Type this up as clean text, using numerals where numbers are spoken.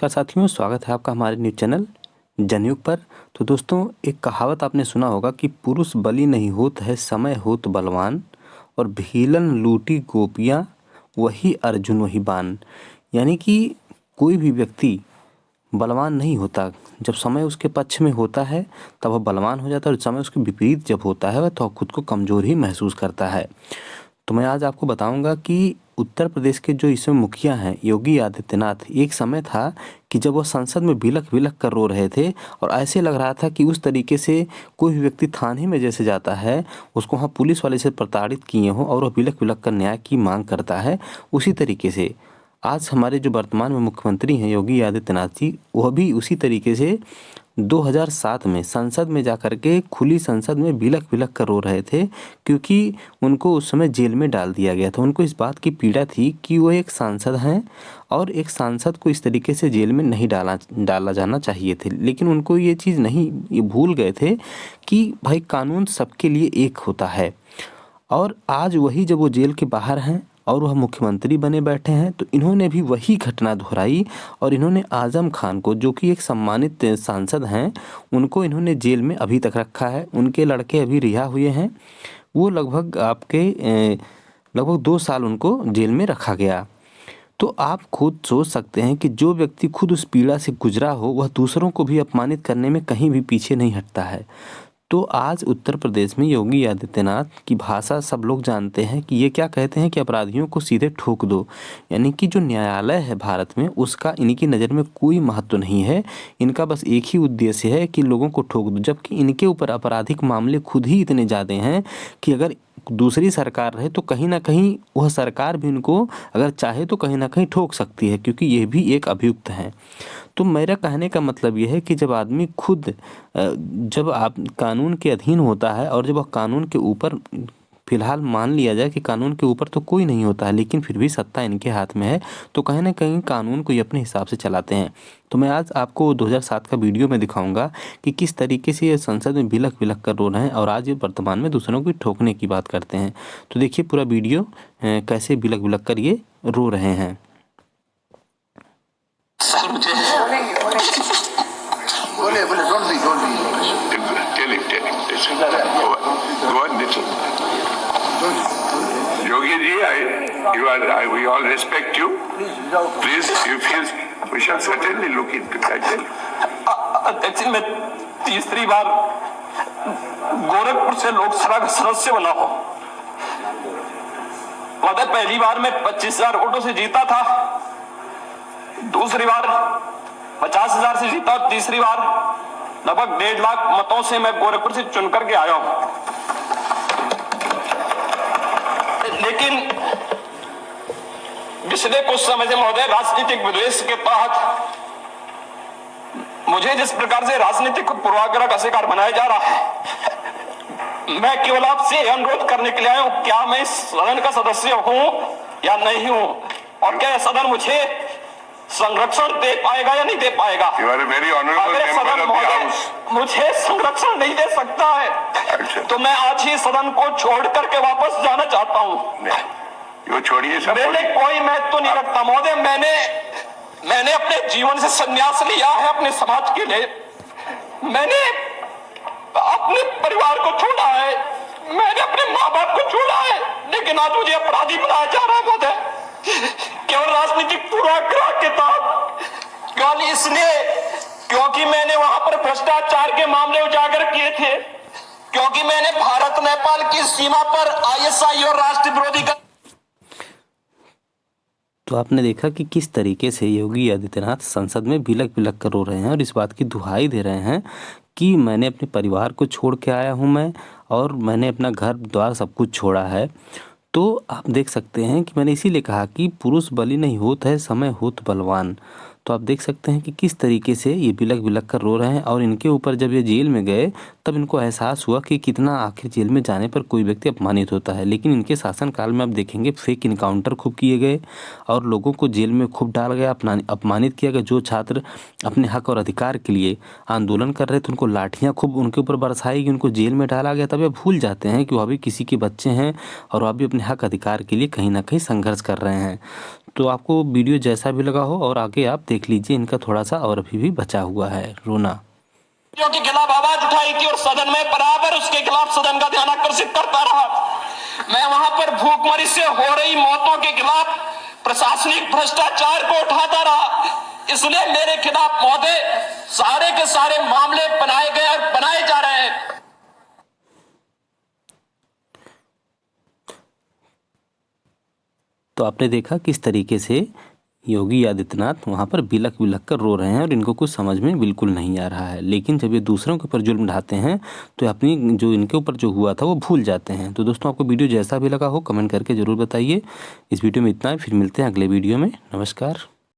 नमस्कार साथियों, स्वागत है आपका हमारे न्यूज़ चैनल जनयुग पर। तो दोस्तों, एक कहावत आपने सुना होगा कि पुरुष बलि नहीं होत है, समय होत बलवान, और भीलन लूटी गोपियाँ, वही अर्जुन वही बान। यानी कि कोई भी व्यक्ति बलवान नहीं होता। जब समय उसके पक्ष में होता है तब वह बलवान हो जाता है, और समय उसके विपरीत जब होता है वह तो खुद को कमज़ोर ही महसूस करता है। तो मैं आज आपको बताऊंगा कि उत्तर प्रदेश के जो इस समय मुखिया हैं योगी आदित्यनाथ, एक समय था कि जब वो संसद में बिलख बिलख कर रो रहे थे, और ऐसे लग रहा था कि उस तरीके से कोई भी व्यक्ति थाने में जैसे जाता है, उसको वहाँ पुलिस वाले से प्रताड़ित किए हों और वह बिलख बिलख कर न्याय की मांग करता है, उसी तरीके से आज हमारे जो वर्तमान में मुख्यमंत्री हैं योगी आदित्यनाथ जी, वह भी उसी तरीके से 2007 में संसद में जाकर के खुली संसद में बिलख बिलख कर रो रहे थे, क्योंकि उनको उस समय जेल में डाल दिया गया था। उनको इस बात की पीड़ा थी कि वो एक सांसद हैं और एक सांसद को इस तरीके से जेल में नहीं डाला जाना चाहिए थे। लेकिन उनको ये चीज़ नहीं, ये भूल गए थे कि भाई कानून सबके लिए एक होता है। और आज वही जब वो जेल के बाहर हैं और वह मुख्यमंत्री बने बैठे हैं, तो इन्होंने भी वही घटना दोहराई, और इन्होंने आजम खान को, जो कि एक सम्मानित सांसद हैं, उनको इन्होंने जेल में अभी तक रखा है। उनके लड़के अभी रिहा हुए हैं। वो लगभग 2 साल उनको जेल में रखा गया। तो आप खुद सोच सकते हैं कि जो व्यक्ति खुद उस पीड़ा से गुजरा हो, वह दूसरों को भी अपमानित करने में कहीं भी पीछे नहीं हटता है। तो आज उत्तर प्रदेश में योगी आदित्यनाथ की भाषा सब लोग जानते हैं कि ये क्या कहते हैं कि अपराधियों को सीधे ठोक दो। यानी कि जो न्यायालय है भारत में, उसका इनकी नज़र में कोई महत्व नहीं है। इनका बस एक ही उद्देश्य है कि लोगों को ठोक दो, जबकि इनके ऊपर आपराधिक मामले खुद ही इतने ज़्यादा हैं कि अगर दूसरी सरकार रहे तो कहीं ना कहीं वह सरकार भी उनको अगर चाहे तो कहीं ना कहीं ठोक सकती है, क्योंकि ये भी एक अभियुक्त हैं। तो मेरा कहने का मतलब ये है कि जब आदमी खुद जब आप कानून के अधीन होता है, और जब वह कानून के ऊपर, फिलहाल मान लिया जाए कि कानून के ऊपर तो कोई नहीं होता है, लेकिन फिर भी सत्ता इनके हाथ में है, तो कहीं ना कहीं कानून को ये अपने हिसाब से चलाते हैं। तो मैं आज आपको 2007 का वीडियो में दिखाऊंगा कि किस तरीके से ये संसद में बिलख बिलख कर रो रहे हैं, और आज ये वर्तमान में दूसरों को ठोकने की बात करते हैं। तो देखिए पूरा वीडियो कैसे बिलख बिलख कर ये रो रहे हैं। सर मुझे बोले don't be tell him go on little Yogi ji we all respect you. Please, you feel we shall certainly look into that. अध्यक्ष, मैं तीसरी बार गोरखपुर से लोकसभा का सदस्य बना हूं। पहली बार मैं 25,000 वोटों से जीता था, दूसरी बार 50,000 से जीता, और तीसरी बार लगभग 1.5 लाख मतों से मैं गोरखपुर से चुन करके आया हूं। लेकिन पिछले कुछ समय से महोदय राजनीतिक विद्वेष के तहत मुझे जिस प्रकार से राजनीतिक पूर्वाग्रह का शिकार बनाया जा रहा है, मैं केवल आपसे अनुरोध करने के लिए आया हूं, क्या मैं इस सदन का सदस्य हूं या नहीं हूं, और क्या सदन मुझे संरक्षण दे पाएगा या नहीं दे पाएगा। अगर सदन मुझे संरक्षण नहीं दे सकता है तो मैं आज ही सदन को छोड़ करके वापस जाना चाहता हूँ। छोड़िए, मैंने कोई महत्व नहीं रखता महोदय। मैंने अपने जीवन से संन्यास लिया है अपने समाज के लिए। मैंने अपने परिवार को छोड़ा है, मैंने अपने माँ बाप को छोड़ा है, लेकिन आज मुझे अपराधी बनाया जा रहा है महोदय, केवल राजनीतिक पूर्वाग्रह के तहत। केवल इसलिए क्योंकि मैंने वहां पर भ्रष्टाचार के मामले उजागर किए थे, क्योंकि मैंने भारत नेपाल की सीमा पर ISI और राष्ट्र विरोधी का। तो आपने देखा कि किस तरीके से योगी आदित्यनाथ संसद में बिलख बिलख कर रो रहे हैं और इस बात की दुहाई दे रहे हैं कि मैंने अपने परिवार को छोड़ के आया हूं मैं, और मैंने अपना घर द्वार सब कुछ छोड़ा है। तो आप देख सकते हैं कि मैंने इसीलिए कहा कि पुरुष बलि नहीं होत है, समय होत बलवान। तो आप देख सकते हैं कि किस तरीके से ये बिलख बिलख कर रो रहे हैं, और इनके ऊपर जब ये जेल में गए तब इनको एहसास हुआ कि कितना आखिर जेल में जाने पर कोई व्यक्ति अपमानित होता है। लेकिन इनके शासनकाल में आप देखेंगे फेक इनकाउंटर खूब किए गए और लोगों को जेल में खूब डाल गया, अपमानित किया गया। जो छात्र अपने हक और अधिकार के लिए आंदोलन कर रहे थे उनको लाठियाँ खूब उनके ऊपर बरसाई गई, उनको जेल में डाला गया। तब ये भूल जाते हैं कि वह भी किसी के बच्चे हैं और वह भी अपने हक अधिकार के लिए कहीं ना कहीं संघर्ष कर रहे हैं। तो आपको वीडियो जैसा भी लगा हो और आगे आप देख लीजिए, इनका थोड़ा सा और भी बचा हुआ है रोना। के खिलाफ आवाज उठाई थी और सदन में बराबर उसके खिलाफ सदन का ध्यान आकर्षित करता रहा। मैं वहां पर भूखमरी से हो रही मौतों के खिलाफ प्रशासनिक भ्रष्टाचार को उठाता रहा। इसलिए मेरे खिलाफ महोदय सारे के सारे मामले बनाए गए और बनाए जा रहे हैं। तो आपने देखा किस तरीके से योगी आदित्यनाथ वहाँ पर बिलख बिलख कर रो रहे हैं और इनको कुछ समझ में बिल्कुल नहीं आ रहा है। लेकिन जब ये दूसरों के ऊपर जुल्म ढाते हैं तो अपनी जो इनके ऊपर जो हुआ था वो भूल जाते हैं। तो दोस्तों आपको वीडियो जैसा भी लगा हो कमेंट करके ज़रूर बताइए। इस वीडियो में इतना ही, फिर मिलते हैं अगले वीडियो में। नमस्कार।